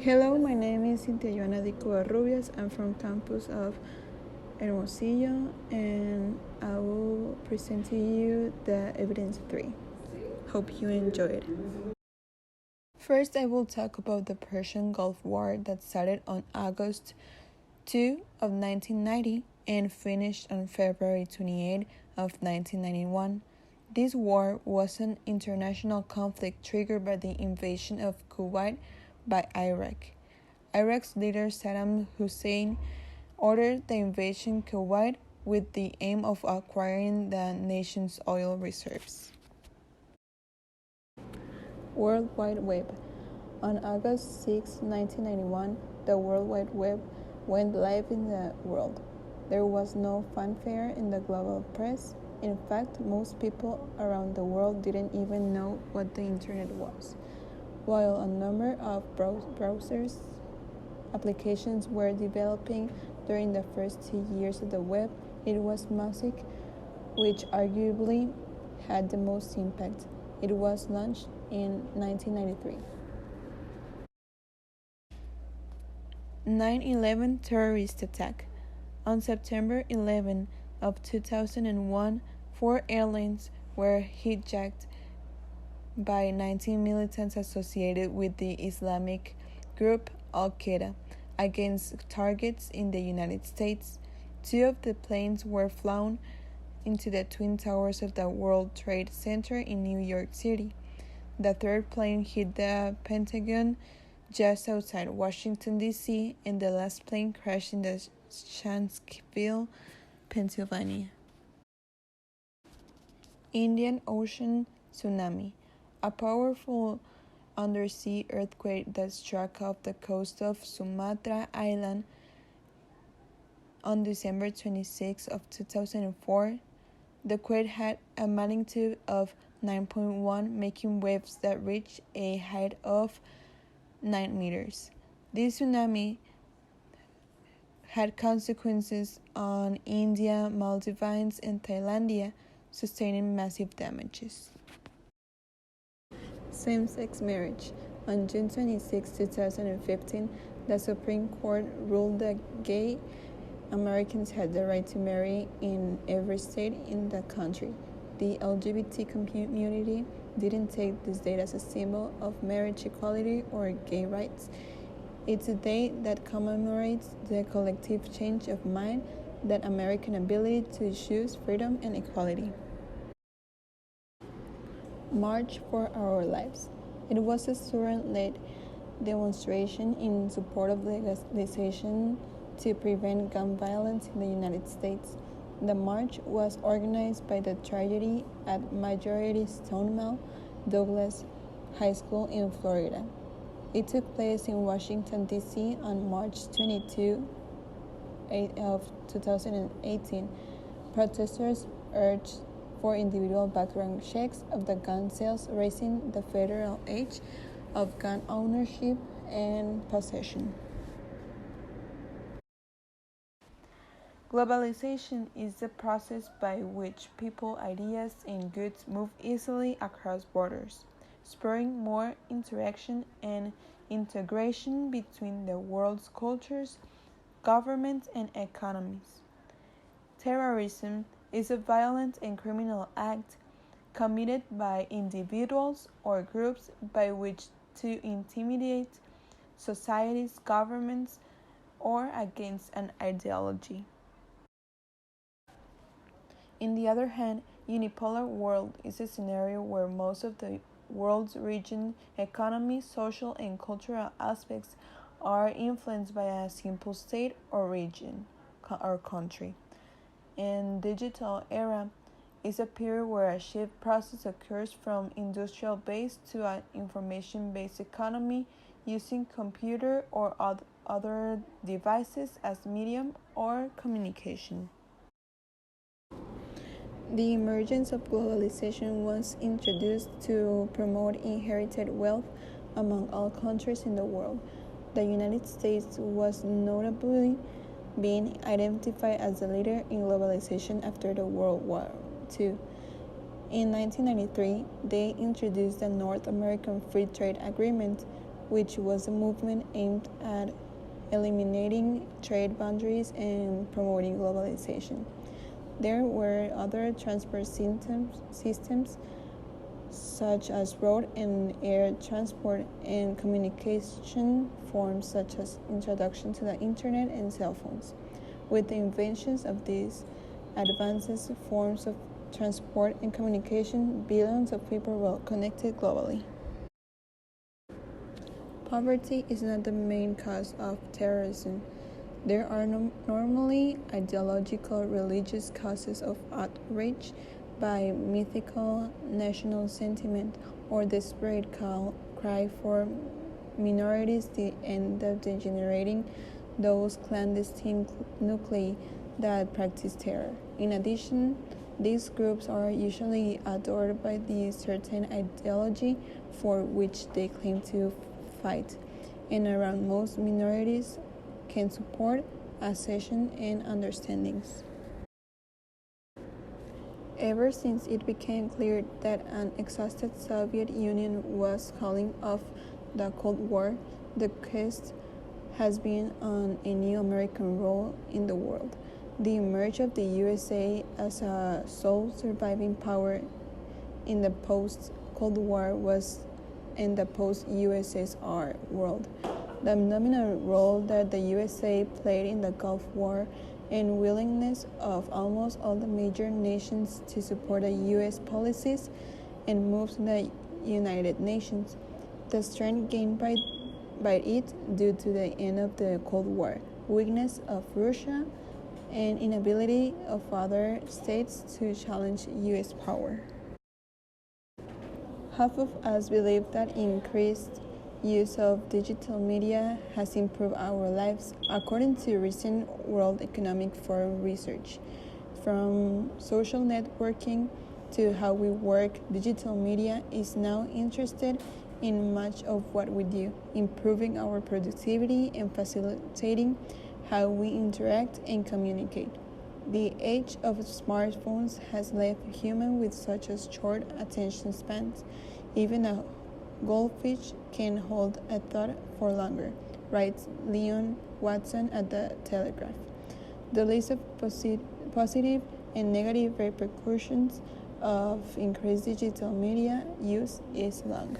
Hello, my name is Cintia Joana de Covarrubias. I'm from campus of Hermosillo, and I will present to you the evidence 3. Hope you enjoy it. First, I will talk about the Persian Gulf War that started on August 2 of 1990 and finished on February 28 of 1991. This war was an international conflict triggered by the invasion of Kuwait by Iraq. Iraq's leader Saddam Hussein ordered the invasion of Kuwait with the aim of acquiring the nation's oil reserves. World Wide Web. On August 6, 1991, the World Wide Web went live in the world. There was no fanfare in the global press. In fact, most people around the world didn't even know what the internet was. While a number of browsers applications were developing during the first 2 years of the web, it was music which arguably had the most impact. It was launched in 1993. 9/11 terrorist attack. On September 11 of 2001, 4 airlines were hijacked by 19 militants associated with the Islamic group Al-Qaeda against targets in the United States. 2 of the planes were flown into the Twin Towers of the World Trade Center in New York City. The third plane hit the Pentagon just outside Washington, D.C., and the last plane crashed in the Shanksville, Pennsylvania. Indian Ocean tsunami. A powerful undersea earthquake that struck off the coast of Sumatra Island on December 26 of 2004. The quake had a magnitude of 9.1, making waves that reached a height of 9 meters. This tsunami had consequences on India, Maldives, and Thailand, sustaining massive damages. Same-sex marriage. On June 26, 2015, the Supreme Court ruled that gay Americans had the right to marry in every state in the country. The LGBT community didn't take this date as a symbol of marriage equality or gay rights. It's a day that commemorates the collective change of mind, that American ability to choose freedom and equality. March for Our Lives. It was a student-led demonstration in support of legalization to prevent gun violence in the United States. The march was organized by the Tragedy at Majority Stoneman Douglas High School in Florida. It took place in Washington, D.C. on March 22 of 2018. Protesters urged for individual background checks of the gun sales, raising the federal age of gun ownership and possession. Globalization is the process by which people, ideas, and goods move easily across borders, spurring more interaction and integration between the world's cultures, governments, and economies. Terrorism is a violent and criminal act committed by individuals or groups by which to intimidate societies, governments, or against an ideology. On the other hand, unipolar world is a scenario where most of the world's region, economy, social, and cultural aspects are influenced by a simple state or region or country. In digital era is a period where a shift process occurs from industrial-based to an information-based economy using computer or other devices as medium or communication. The emergence of globalization was introduced to promote inherited wealth among all countries in the world. The United States was notably being identified as the leader in globalization after the World War II. In 1993, they introduced the North American Free Trade Agreement, which was a movement aimed at eliminating trade boundaries and promoting globalization. There were other transport systems such as road and air transport, and communication forms such as introduction to the internet and cell phones. With the inventions of these advanced forms of transport and communication, billions of people were connected globally. Poverty is not the main cause of terrorism. There are normally ideological religious causes of outrage by mythical national sentiment or desperate cry for minorities the end of degenerating those clandestine nuclei that practice terror. In addition, these groups are usually adored by the certain ideology for which they claim to fight, and around most minorities can support accession and understandings. Ever since it became clear that an exhausted Soviet Union was calling off the Cold War, the quest has been on a new American role in the world. The emergence of the USA as a sole surviving power in the post-Cold War was in the post-USSR world. The dominant role that the USA played in the Gulf War and willingness of almost all the major nations to support the U.S. policies and moves in the United Nations. The strength gained by it due to the end of the Cold War, weakness of Russia, and inability of other states to challenge U.S. power. Half of us believe that increased use of digital media has improved our lives, according to recent World Economic Forum research. From social networking to how we work, digital media is now interested in much of what we do, improving our productivity and facilitating how we interact and communicate. The age of smartphones has left humans with such a short attention spans. Even a goldfish can hold a thought for longer, writes Leon Watson at the Telegraph. The list of positive and negative repercussions of increased digital media use is long.